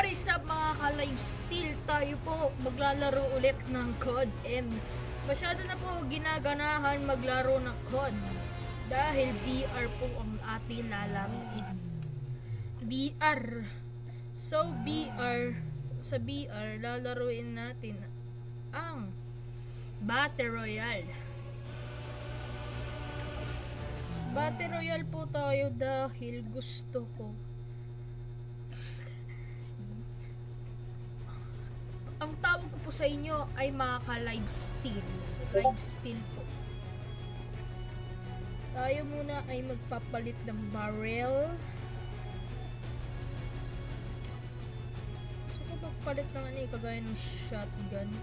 Waris up mga ka-lifesteal, tayo po maglalaro ulit ng COD and masyado na po ginaganahan maglaro ng COD dahil BR po ang ating lalaruin. BR. So sa BR lalaruin natin ang Battle Royale. Battle Royale po tayo dahil gusto ko. Ang tawag ko po sa inyo ay mga ka-lifesteal. Lifesteal po. Tayo muna ay magpapalit ng barrel. Gusto ko magpalit ng kagaya ng shotgun.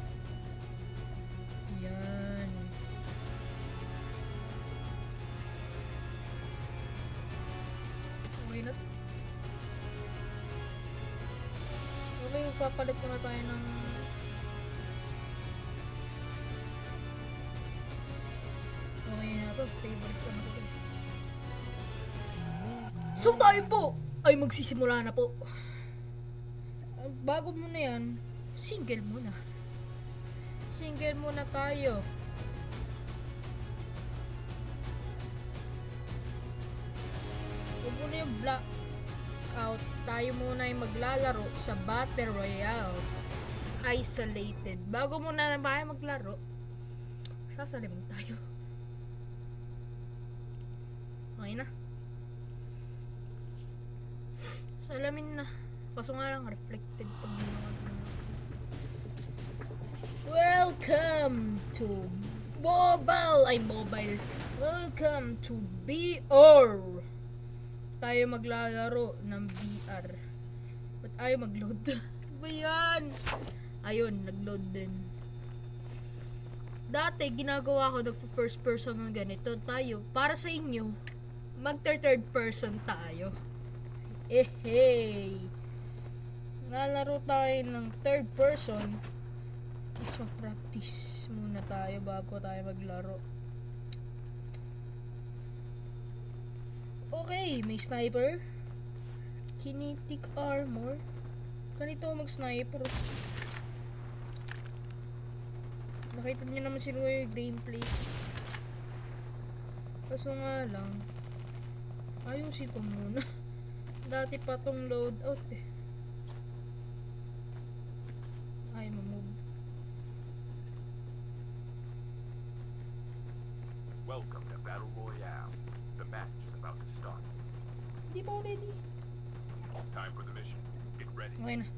Yan. Okay na. Okay, magpapalit muna tayo ng favorite ko na ito. So tayo po ay magsisimula na po. Bago muna yan, single muna. Single muna tayo. Huwag muna yung blackout. Tayo muna ay maglalaro sa Battle Royale Isolated. Bago muna na tayo maglaro, sasalimin tayo. Okay na. Salamin na. Kaso nga lang reflected pag Welcome to mobile. Welcome to BR. Tayo maglalaro ng BR. Ba't ayaw mag-load? Ba yan? Ayun, nag-load din. Dati, ginagawa ko nagpo-first person ng ganito. Tayo, para sa inyo, mag-third person tayo. Hey! Nalaro tayo ng third person. Is mag-practice muna tayo bago tayo maglaro. Okay, may sniper. Kinetic armor. Ganito mag-sniper. Nakita niyo naman sila yung gameplay. Kaso nga lang, ayusin ko muna. Dati pa tong loadout eh. Ay, mamove. Welcome to Battle Royale. The match is about to start. Hindi pa ready. Time for the mission. Get ready. Okay na.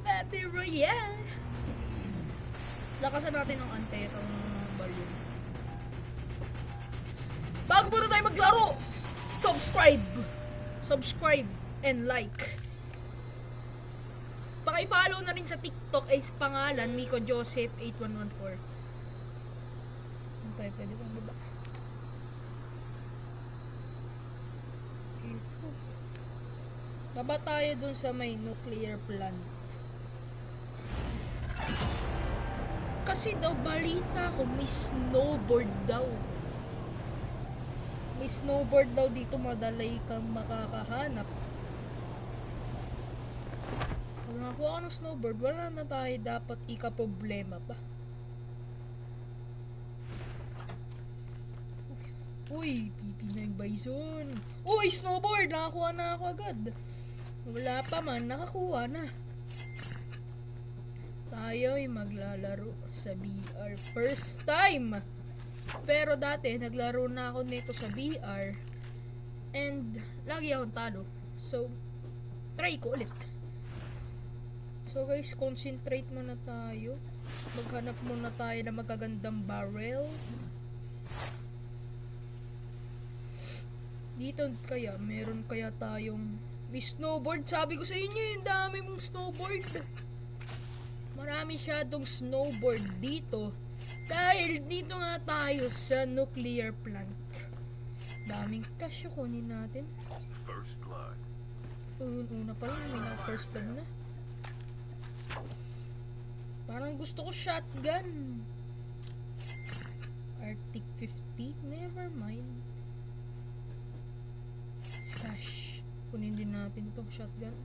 Battle Royale. Lakasan natin ng ante itong balloon. Bago muna tayo maglaro, subscribe and like. Paki-follow na rin sa TikTok ay pangalan Miko Joseph 8114. Okay, pwede pang baba. Ito. Baba tayo dun sa may nuclear plant. Kasi daw balita ko may snowboard daw. May snowboard daw dito, madalay kang makakahanap. Pag nakakuha ka ng snowboard, wala na tayo dapat ika-problema pa. Uy, pipi na yung bison. Uy, snowboard! Nakakuha na ako agad. Wala pa man, nakakuha na. Tayo ay maglalaro sa BR. First time! Pero dati, naglaro na ako nito sa BR. And, lagi akong talo. So, try ko ulit. So guys, concentrate muna tayo. Maghanap muna tayo ng magagandang barrel. Dito kaya, meron kaya tayong may snowboard. Sabi ko sa inyo, yung dami mong snowboard. Marami siyadong snowboard dito. Dahil dito nga tayo sa nuclear plant. Daming cash yung kunin natin. First blood. Una pa lang, may na first blood na. Parang gusto ko shotgun. Arctic 50? Never mind. Gosh. Kunin din natin to. Shotgun.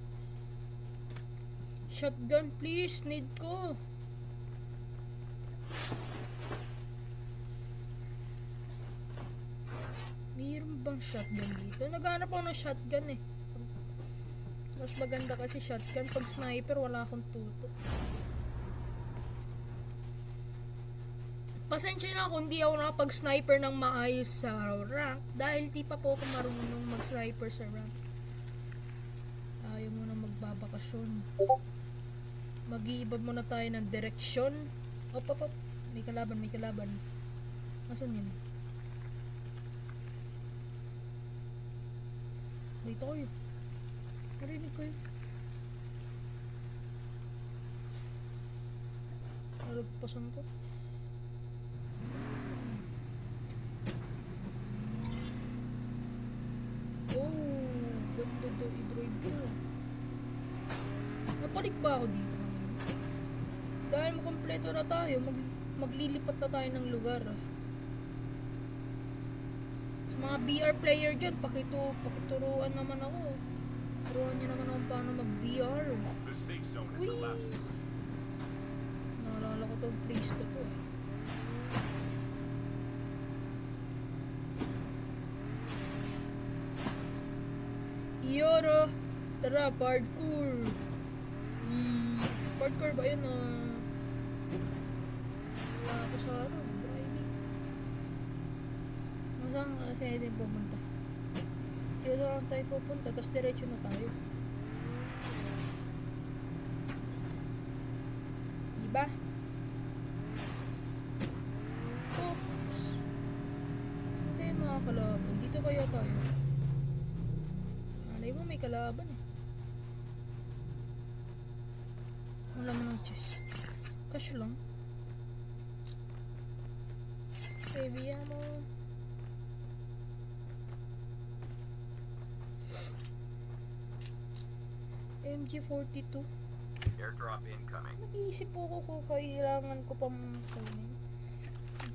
Shotgun please. Need ko. Mayroon bang shotgun dito? Naghanap ako ng shotgun eh. Mas maganda kasi shotgun. Pag sniper, wala akong tuto. Pasensya na kung di ako nakapag-sniper ng maayos sa rank dahil di pa po ako marunong mag-sniper sa rank. Tayo muna magbabakasyon. Mag-iiba muna tayo ng direksyon. Op. May kalaban. Nasaan yun? Dito kayo. Narinig ko yun. Nalagpasan ko. Ganda daw i-drive ko. Napalik ba ako dito? Dahil makompleto na tayo, maglilipat na tayo ng lugar. Sa mga BR player dyan, pakituruan naman ako. Turuan niyo naman ako paano mag-BR. The safe zone is Uy! elapsed. Naalala ko tong place to po. Yoro! Tara, parkour! Parkour ba yun wala ako sa driving. Masang kasi din pupunta. Dito lang tayo pupunta, tapos diretso na tayo. Diba? Oops! Saan tayo mga kalaban? Dito kaya tayo. Alay mo, may kalaban eh. Wala mo ng chest. Cash lang. Baby mo. MG42. Airdrop incoming. Nag-iisip po ko kung kailangan ko pang kunin.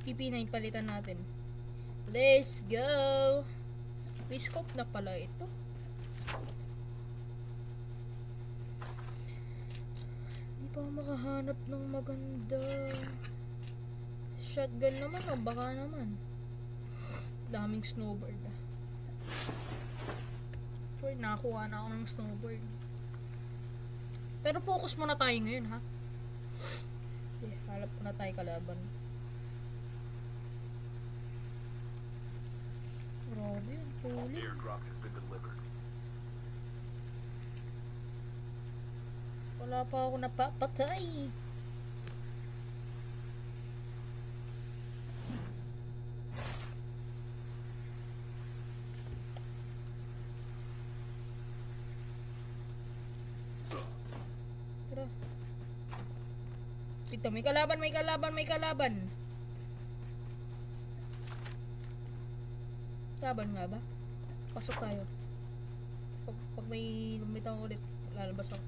PP9 palitan natin. Let's go! May scope na pala ito. Hindi pa ako makahanap ng maganda. Shotgun naman o baka naman. Daming snowboard. Sure, nakakuha na ako ng snowboard. Pero focus muna tayo ngayon, ha? Okay, halap muna tayo kalaban. Grabe yun, huli. Airdrop has been delivered. Wala pa ako napapatay. Tara. Ito, may kalaban. Laban nga ba? Pasok tayo. Pag may lumitaw ulit, lalabas ako.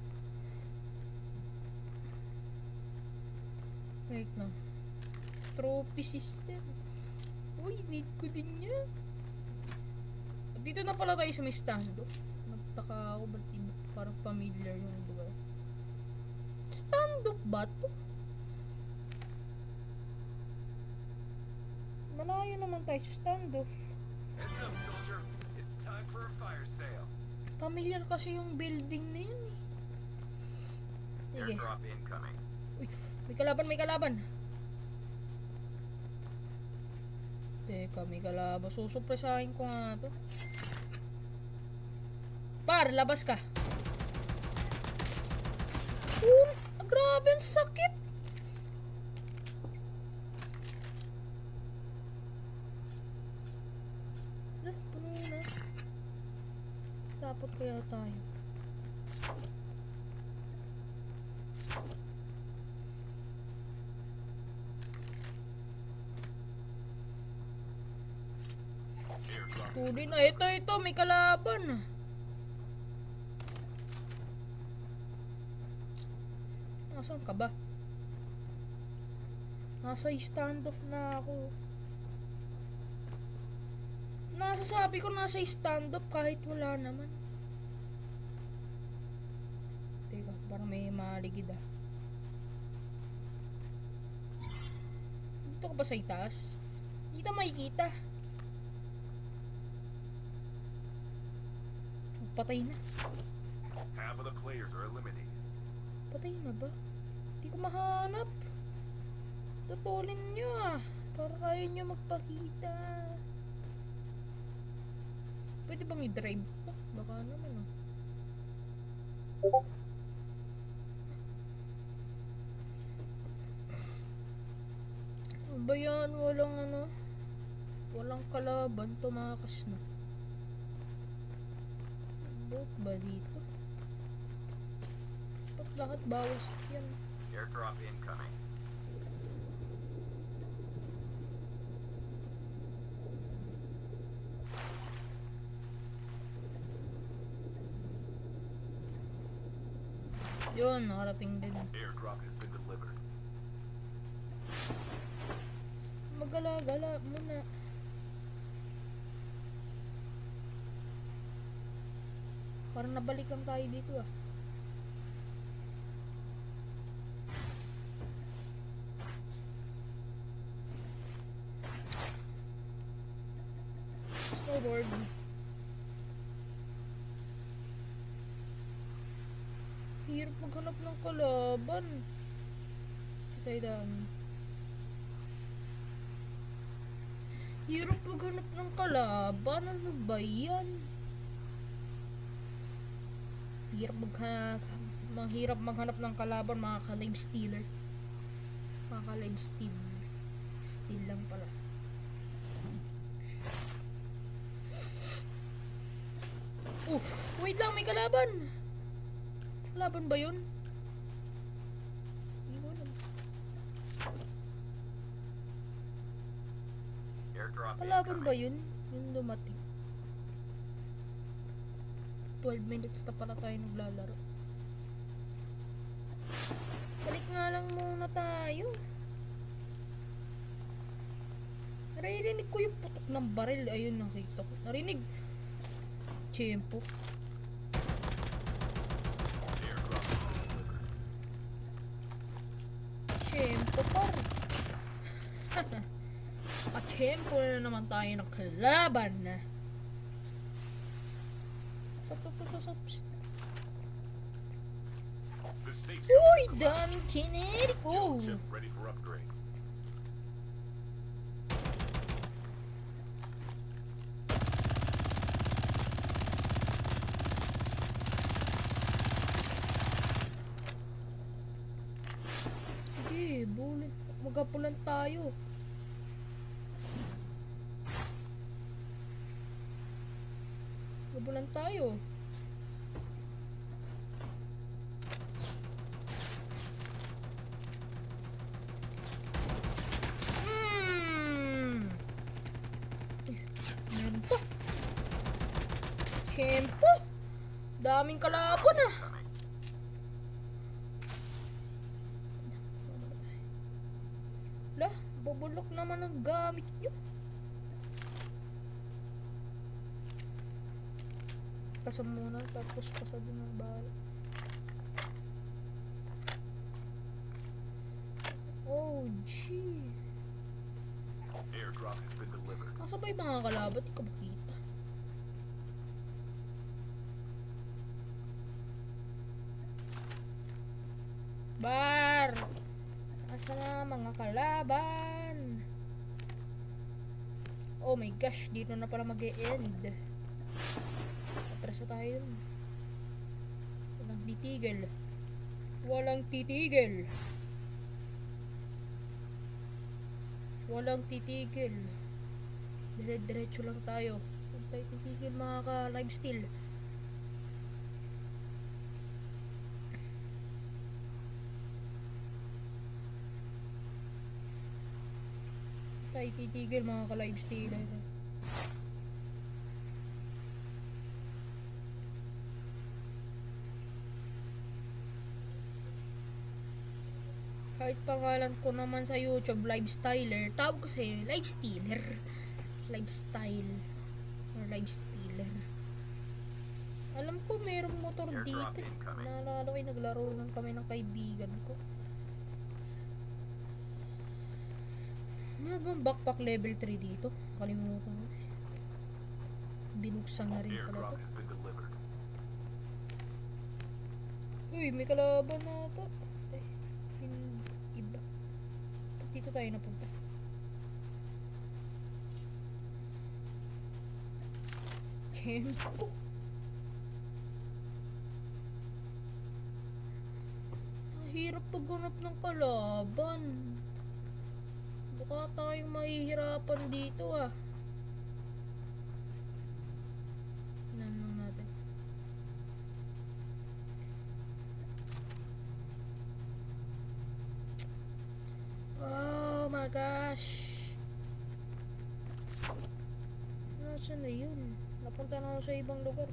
Wait no. Trophy system. Uy, need ko din yan. Dito na pala tayo sa may standoff. Nagtaka ako, ba't parang familiar yung lugar. Standoff ba to? Malayo naman tayo sa standoff. Heads up, soldier. It's time for a fire sale. Familiar kasi yung building na yun eh. Sige. Airdrop incoming. Uy, may kalaban. Teka, may kalaban. Susupresahin ko nga to. Par, labas ka. Grabe, ang sakit. Puno na. Tapot kaya tayo. Tuloy na. Ito, may kalaban. Nasaan ka ba? Nasa standoff na ako. Nasasabi ko nasa stand-up kahit wala naman. Teka, parang may maligid ah. Dito ka ba sa itaas? Hindi kita makikita. Patay na. Half of the players are eliminated. Patay na ba? Hindi ko mahanap. Tutulin nyo ah. Para kaya nyo magpakita. Pwede bang i-drive pa? Baka naman ah. Ano ba yan? Walang ano? Walang kalaban. Tumakas na. Bot ba dito? Ba't lahat bawas yan? Airdrop incoming. Yun, nakarating din. Airdrop has been delivered. Magala-gala muna. Parang nabalikan tayo dito ah. Snowboard. Hirap maghanap ng kalaban. Tayo dami. Hirap maghanap ng kalaban. Ano ba yan? Mahirap maghanap ng kalaban, mga ka-live stealer. Mga ka-live steal. Steal lang pala. Wait lang, may kalaban. Kalaban ba yun? Hindi ko alam. Airdrop Kalaban ba incoming. yun? Yung dumating. 12 minutes na pala tayo naglalaro. Balik nga lang muna tayo. Narinig ko yung putok ng baril. Ayun, nakita ko. Narinig. Tiyempo. Airdrop has been delivered. Tiyempo par. Tiyempo na naman tayo ng kalaban na. Sop. The safe Uy, daming kinetic. Oh. chip ready for upgrade. Sige, bullet. Magapulan tayo. Magapulan tayo. Meron pa. Tiyempo. Daming kalaban ah. Coming. Lah, bubulok naman ang gamit nyo. Pasam muna, tapos pasado ng bala. Oh, gee. Airdrop has been delivered. Nasa ba yung mga kalaban? Di ko makita. Bar! Nasa na mga kalaban? Oh my gosh, dito na pala mag-e-end. Atras na tayo dun. Walang titigil. Walang titigil. Walang titigil. Dire-diretso lang tayo. Huwag tayo titigil, mga ka-live steal. Tayo titigil, mga ka-live stealer. Kahit pangalan ko naman sa YouTube, Lifestyler. Tawag ko sa'yo, Lifestealer. Lifestyle. Or live stealer. Alam ko mayroong motor dito. Naalala ko naglaro lang kami ng kaibigan ko. Ano bang backpack level 3 dito? Kalimutan ko. Binuksan na rin pala to. Airdrop has been delivered. Uy, may kalaban na ata. Iba. Dito tayo napunta. Kempo. Hirap pagganap ng kalaban. Baka tayong mahihirapan dito ah. Tignan lang natin. Oh my gosh. Nasaan na yun? Napunta na ako sa ibang lugar.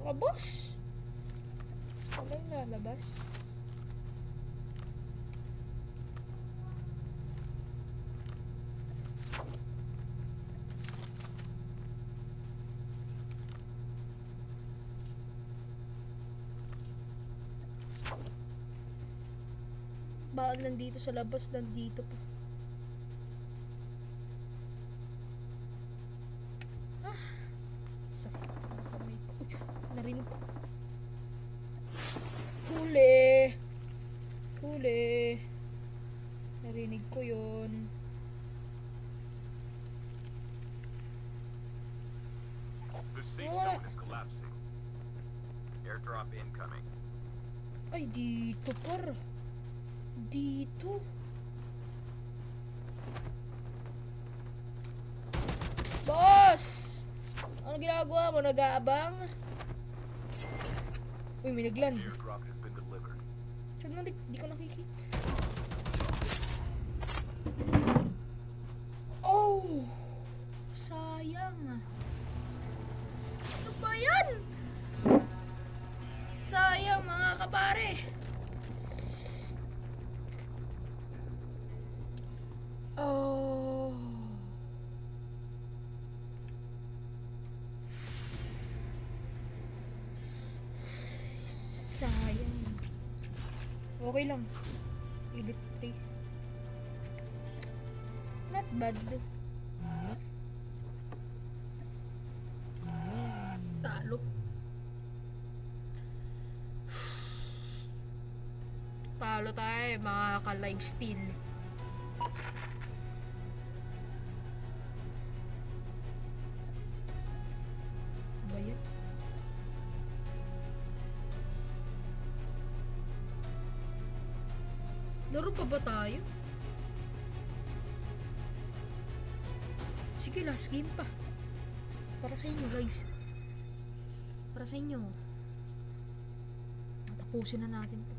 Labas! Wala yung lalabas. Baan nandito sa labas, nandito pa. Ah! Sakit ng kamay ko. Uy, narinig ko. Huli! Huli! Narinig ko yun. The safe What? zone is collapsing. Airdrop incoming. Ay, dito par. Dito. Boss! Ano ginagawa mo? Nag-aabang? Uy, may nagland. Airdrop has been delivered. Saan na? Di ko nakikita. Oh! Sayang. Ano ba yan? Sayang mga kapare. Oh. Sayang. Okay lang. Elite 3. Not bad. Talo. Talo tayo, mga ka-live steal. Ba yan? Laro pa ba tayo? Sige, last game pa. Para sa inyo, guys. Para sa inyo. Tapusin na natin to.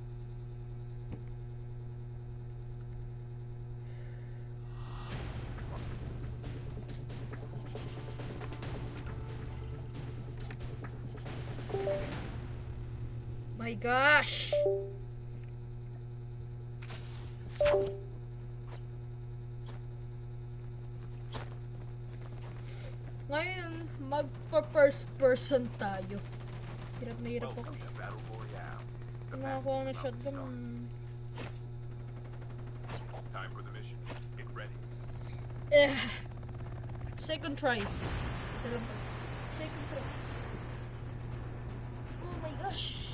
My gosh! Ngayon, magpa-first person tayo. Hirap na hirap ako. Welcome to Battle Royale. The Kung match nakakuha is ng about to shotgun, start. Time for the mission. Get ready. second try. Ito lang po. Second try. Oh my gosh!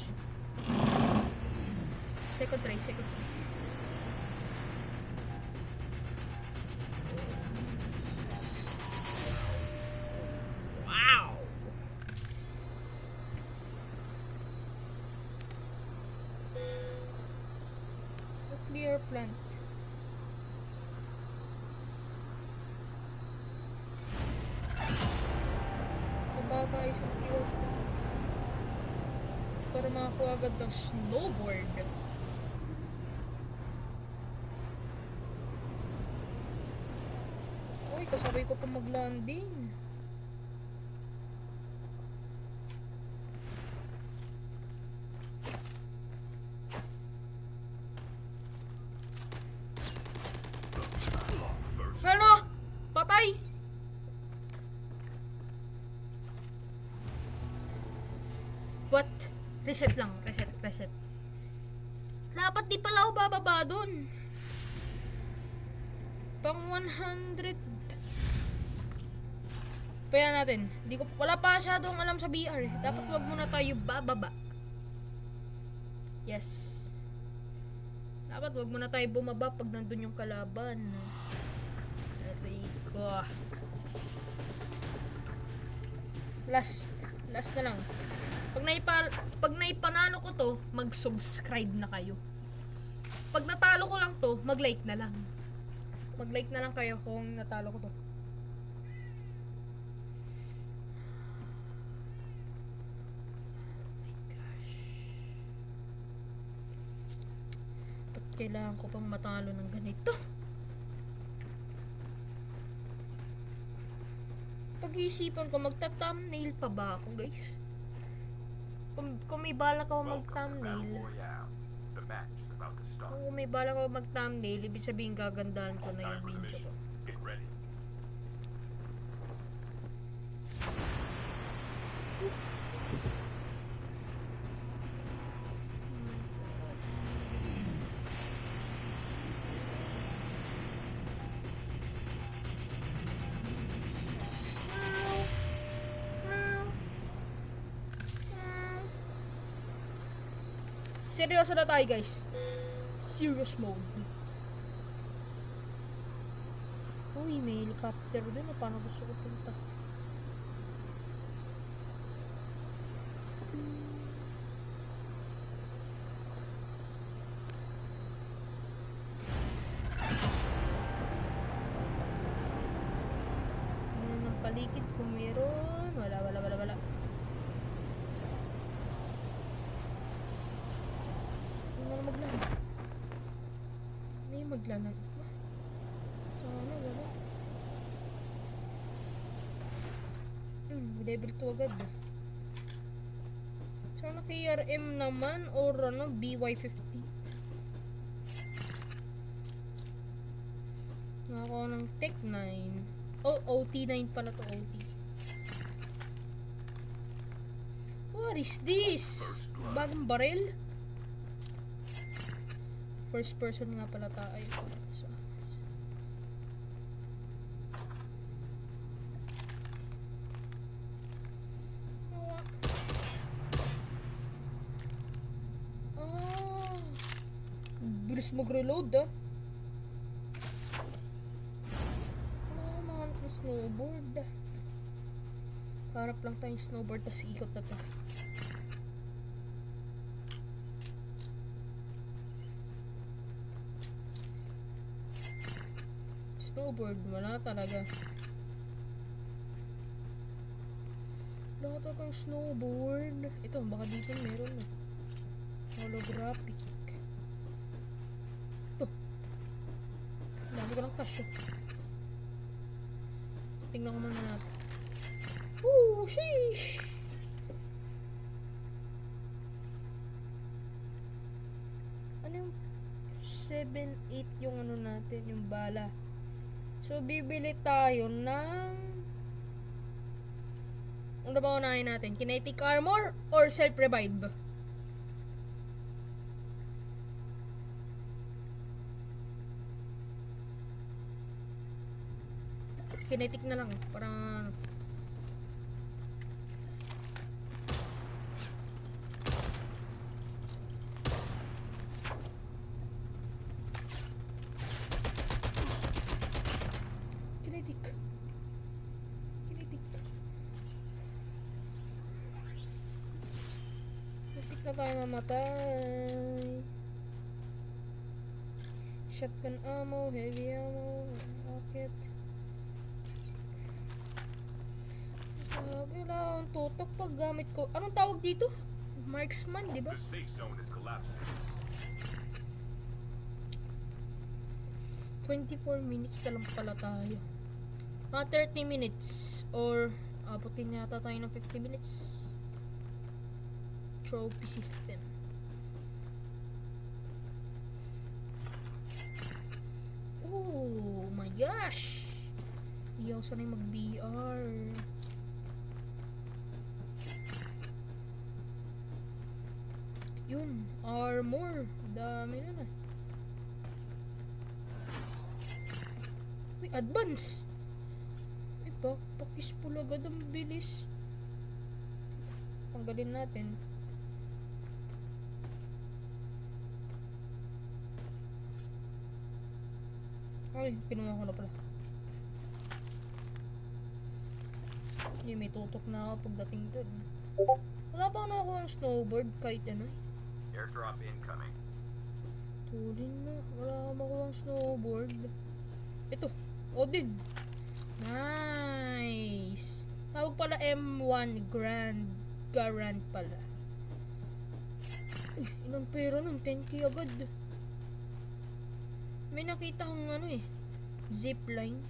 Second try, second try. Wow! Nuclear plant. Baba tayo sa nuclear plant. Para makakuha agad ng snowboard. Uy, kasabay ko pa mag-landing. reset lang. Reset. Dapat di pala ako bababa dun. Pang 100. Kaya natin. Wala pa masyadong alam sa VR. Dapat wag muna tayo bababa. Yes. Dapat wag muna tayo bumaba pag nandun yung kalaban. Aray ko. Last na lang. Pag naipanalo ko to, mag-subscribe na kayo. Pag natalo ko lang to, mag-like na lang. Mag-like na lang kayo kung natalo ko to. Oh my gosh. Ba't kailangan ko pang matalo ng ganito? Pag-iisipan ko, magta-thumbnail pa ba ako, guys? Kung may balak ako Welcome to Battle mag-thumbnail, Royale. The match is about to start. kung may balak ako mag-thumbnail, ibig sabihin gagandahan ko na Time yung for the video ko. mission. Get ready. Seryoso na tayo, guys. Serious mode. Uy, may helicopter dun. Paano gusto ko punta? Tingnan ng paligid kung meron. Wala. Tingnan na maglalag. May maglalag ba? Sana wala. Level 2 agad. Sana KRM naman or ano, BY50. Nakakuha ng Tech 9. Oh, OT9 pala to, OT. What is this? Bagong baril? First person nga pala tayo. So, bilis mag-reload ah. Mahanap ng snowboard. Harap lang tayong snowboard, tas ikot na tayo. Snowboard, wala talaga. Wala talagang snowboard. Ito, baka dito meron na. Holographic. Ito. Dami ko ng cash. Tingnan ko muna natin. Ooh, sheesh! Ano yung 7-8 yung ano natin, yung bala. So, bibili tayo ng... Ano ba unahin natin? Kinetic armor or self-revive? Kinetic na lang. Parang... Kinetic. Kinetic na tayo mamatay. Shotgun ammo, heavy ammo, rocket. Wala akong tutok pag gamit ko. Anong tawag dito? Marksman, di ba? The safe zone is collapsing. 24 minutes na lang pala tayo. 30 minutes or abutin yata tayo ng 50 minutes. Trophy system. Oh my gosh! Hindi ako sanay mag-VR. Yun, armor. Dami na na. Uy, advance. Uy, backpack is full agad. Ang bilis. Tanggalin natin. Ay, pinuha ko na pala. Hindi, may tutok na ako pagdating doon. Wala pa ako ang snowboard kahit ano. Airdrop incoming. Tulin na. Wala akong makuha ang snowboard. Ito. Odin. Nice. Tawag pala M1 Grand. Garant pala. Uy, ilang pera nun? 10k agad. May nakita kong ano eh. Zipline.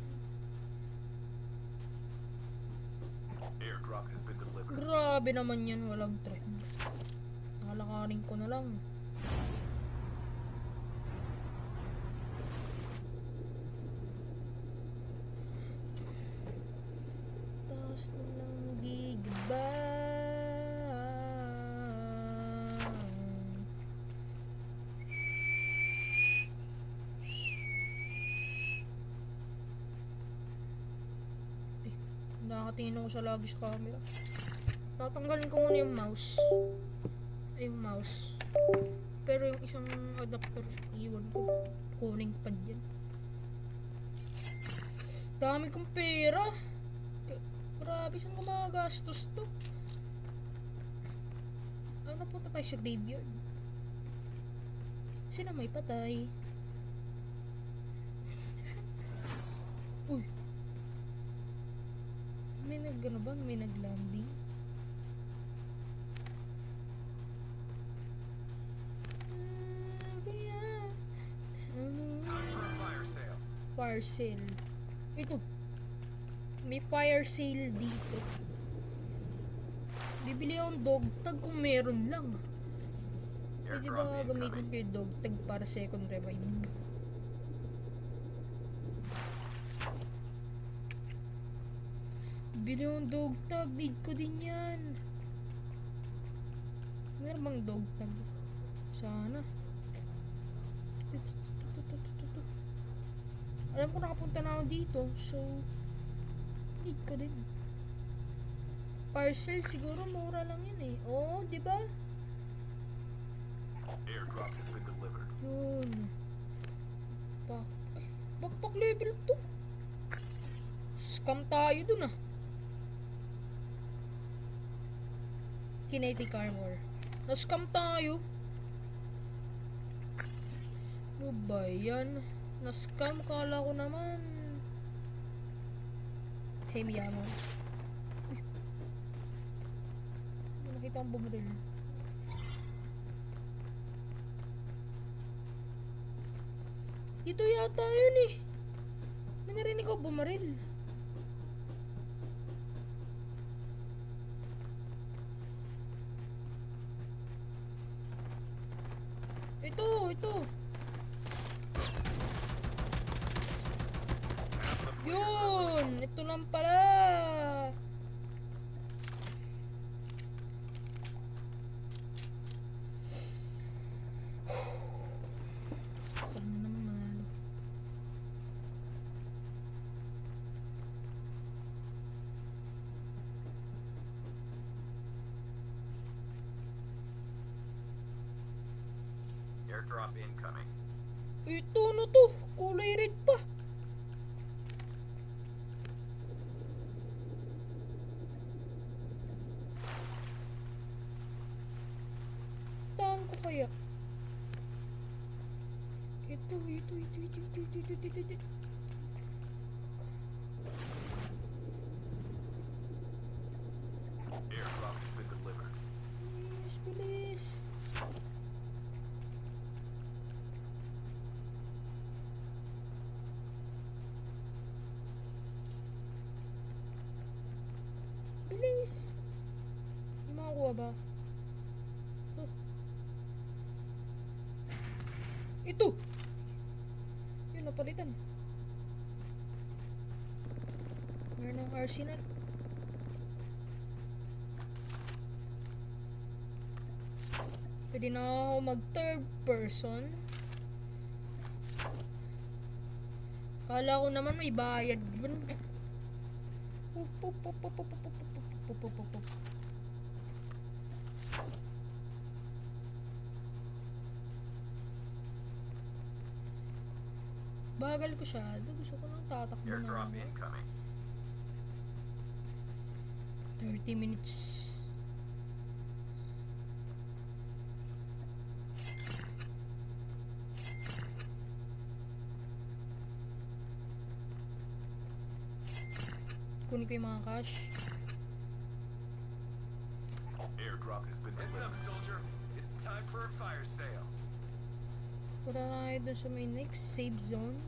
Airdrop has been delivered. Grabe naman yan. Walang trend. Nakalakarin ko na lang. Taas na lang gigba. Nakatingin ako sa lagi sa camera. Tatanggalin ko muna yung mouse. Ay, yung mouse. Pero yung isang adapter, iwan ko. Kuning pad yan. Dami kong pera. Grabe, saan ko magagastos to? Ano, napunta tayo sa graveyard. Sino may patay? Uy. May nag-ano ba? May nag-landing? Time for a fire sale. Fire sale. Ito. May fire sale dito. Bibili akong dog tag kung meron lang. Pwede Airdrop ba gamitin incoming. ko yung dog tag para second revive? Bili akong dog tag. Need ko din yan. Meron bang dog tag? Sana. Alam ko nakapunta na ako dito. So, need ko din. Parcel siguro mura lang yun eh. Oo, di ba? Airdrop has been delivered. Yun. Backpack level 2. Scam tayo dun ah. Kinetic armor. Na-scam tayo. Ano ba yan? Na-scam, kala ko naman. Hey, Miyamo. Uy. May nakita akong bumaril. Dito yata yun eh. May narinig ako bumaril. Ito. Yun! Ito lang pala! Sana naman manalo. Airdrop incoming. Ito ano to? Kulay red pa. Taan ko kaya? Ito. Airdrop has been delivered. Bilis. Bilis. May makakuha ba? Oh. Ito. Yun, napalitan. Meron ng RC nut. Pwede na ako mag third person. Kala ko naman may bayad. Up, up, up, up, up, up, up, up, up, up, up. Bagal ko siya. Gusto ko nang tatakbo na. Airdrop incoming. 30 minutes. Kunin ko yung mga cash. Airdrop has been Heads up, delivered. soldier. It's time for a fire sale. Punta na kayo dun sa may next save zone.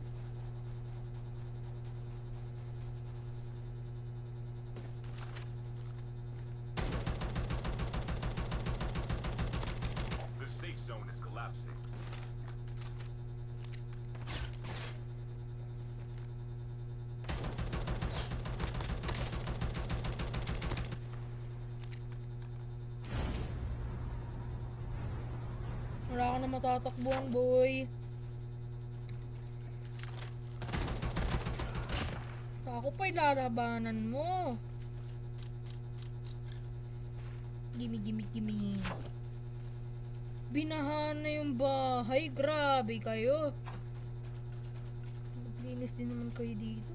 The safe zone is collapsing. Wala ka na matatakbuhan, boy. Ako pa ilalabanan mo. Gimme, gimme, gimme. Binahan na yung bahay. Grabe kayo. Maglinis din naman kayo dito.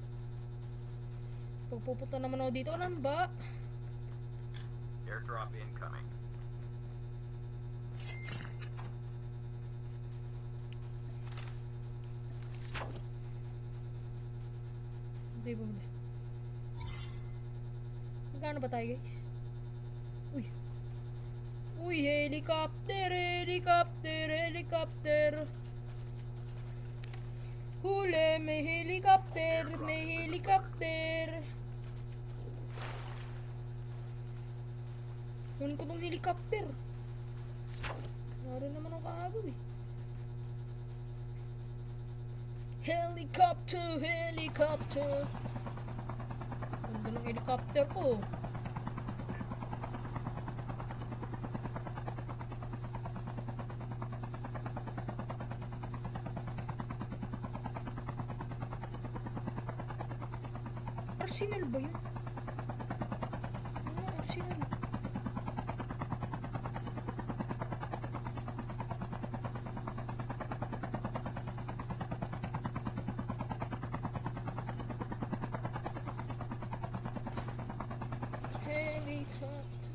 Pagpupunta naman ako dito, alam ba? Airdrop incoming. Hindi ba ba? Magkano ba tayo, guys? Uy. Uy, helicopter, helicopter, helicopter. Huli, may helicopter, may helicopter. Kunin ko tong helicopter. Naroon naman ang kaagaw eh. Helicopter, helicopter. Ganda ng helicopter ko. Arsenal ba yun? Ano Arsenal? Helicopter.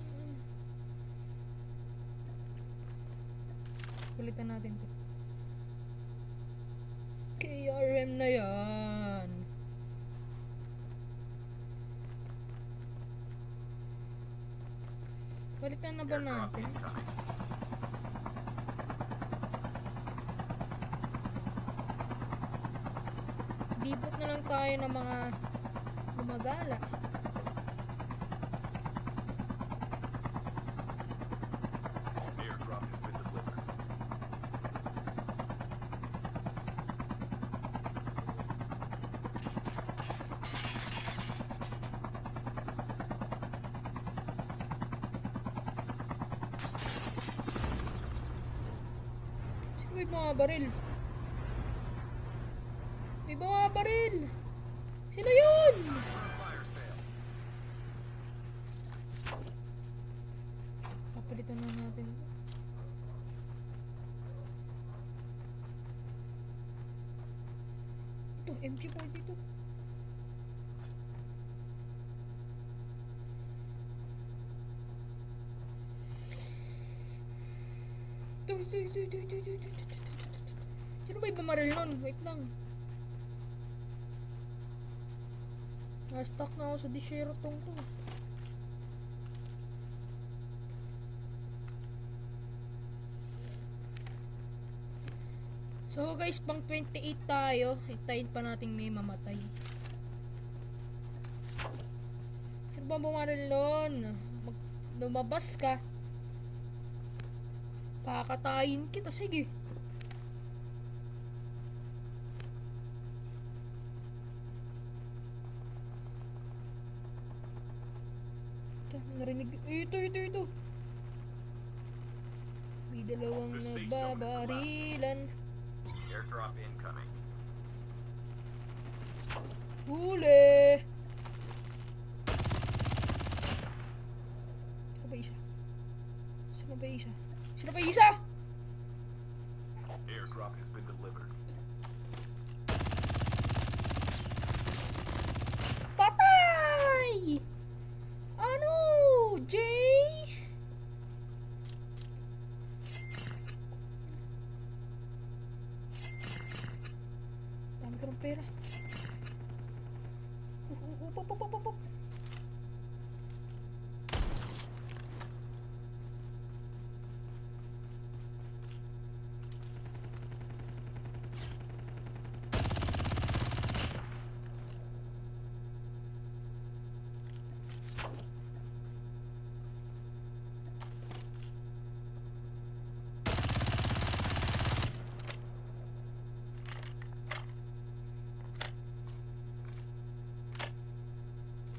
Kulitan natin to. KRM na yan. Balitan na ba Airdrop natin? incoming. Libot na lang tayo ng mga gumagala. Airdrop has been delivered. Sino may mga baril? May mga baril! Sino yun? For a fire sale. Papalitan na natin. Ito, MG42. Sino ba yung bumaril nun? Wait lang. Na-stuck na ako sa desiertong to. So guys, pang 28 tayo. Hintayin pa nating may mamatay. Sino ba bumaril nun? Lumabas ka. Kakatayin kita. Sige. Narinig. Ito. May dalawang nagbabarilan. Airdrop incoming. Huli! Sino ba isa? Sino ba isa? Sino ba isa? Airdrop has been delivered. Patay! Ano? Jay? Dami ka ng pera. Up.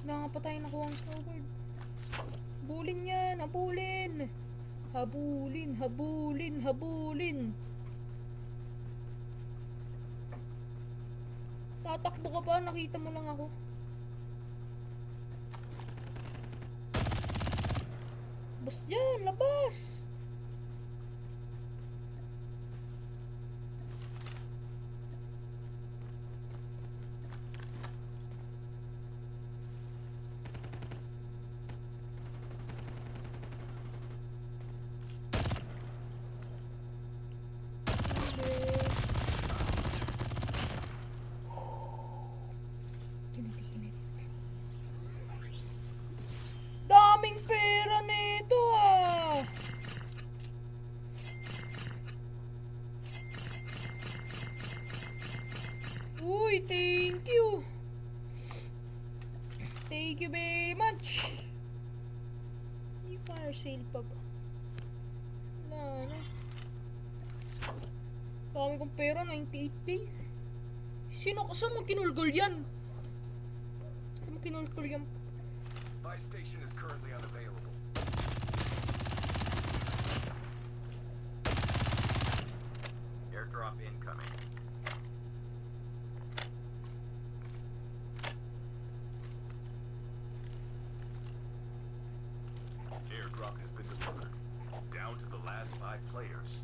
Wala nga pa tayo nakuha ang snowboard. Habulin yan! Habulin! Habulin! Tatakbo ka pa, nakita mo lang ako. Labas dyan! Labas! Daming pera nito ah! Uy, thank you! Thank you very much! May fire sale pa ba? Wala na. Dami kong pera, 98k. Saan mo kinulgol yan? Saan mo kinulgol yan? Buy station is currently unavailable. Airdrop incoming. Airdrop has been delivered. Down to the last 5 players.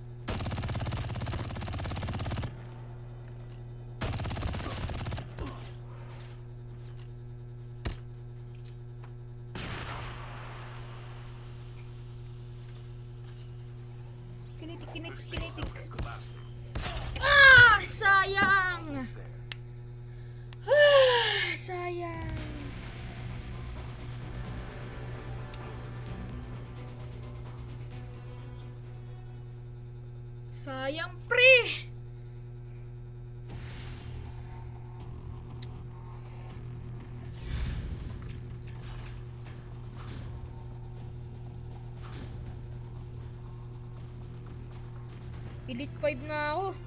Kinitik. Collapsing. Ah! Sayang! There. Ah! Sayang! Sayang, pre! Elite 5 na ako.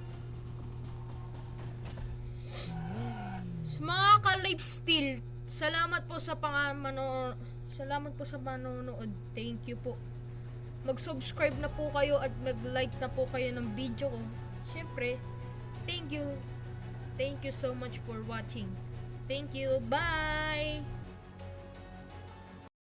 Sa mga ka-live still, salamat po sa panonood. Thank you po. Mag-subscribe na po kayo at mag-like na po kayo ng video ko. Siyempre, thank you. Thank you so much for watching. Thank you. Bye!